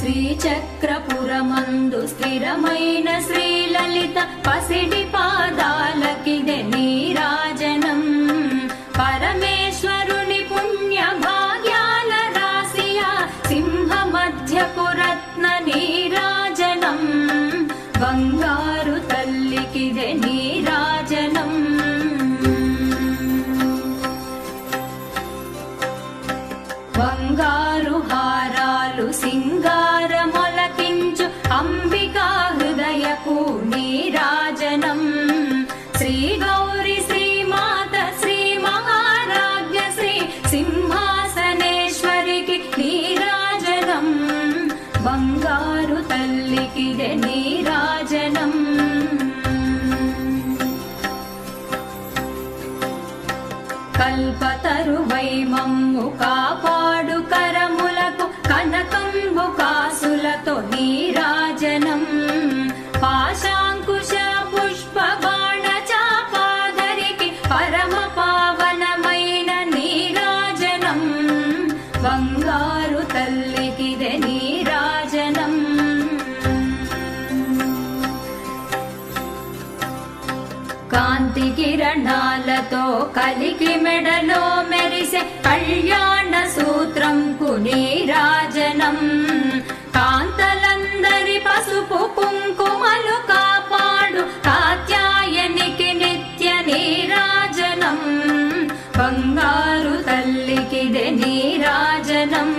శ్రీచక్రపురమందు స్థిరమైన శ్రీలలిత పసిడి పాదాలకిదే నీరాజనం. పరమేశ్వరుని పుణ్య భాగ్యాల రాశియా సింహ మధ్యపు రత్న నీరాజనం. బంగారు తల్లికిదే నీరాజనం. బంగారు హారాలు సింగారమొలకించు అంబికా హృదయపు నీరాజనం. శ్రీ గౌరి శ్రీమాత శ్రీ మహారాజ్ఞ శ్రీ సింహాసనేశ్వరికి నీరాజనం. బంగారు తల్లికిదే నీరాజనం. కల్పతరువై మమ్ము కాపాడు కరములకు కనకంబు కాసులతో నీరాజనం. పాశాంకుశ పుష్ప బాణ చాపాధరికి పరమ పావనమైన నీరాజనం. బంగారు తల్లికిదే నీరాజనం. కాంతి కిరణాలతో కలికి మెడలో మెరిసే కళ్యాణ సూత్రంకు నీరాజనం. కాంతలందరి పసుపు కుంకుమలు కాపాడు కాత్యాయనికి నిత్య నీరాజనం. బంగారు తల్లికిదే నీరాజనం.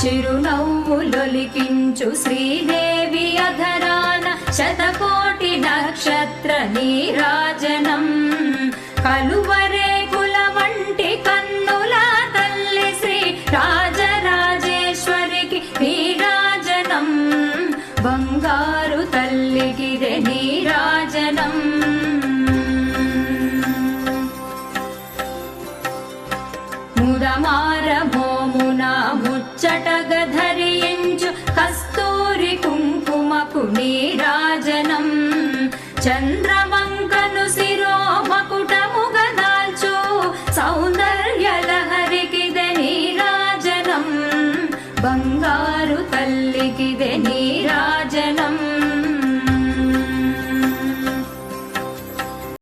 చిరునవ్వులొలికించు శ్రీదేవి అధరాన శతకోటి నక్షత్ర నీరాజనం. కలువరేకుల వంటి కన్నుల తల్లి శ్రీ రాజరాజేశ్వరికి నీరాజనం. బంగారు తల్లికిదే నీరాజనం. ముదమార భోమున ముచ్చటగ ధరించు కస్తూరి కుంకుమకు నీరాజనం.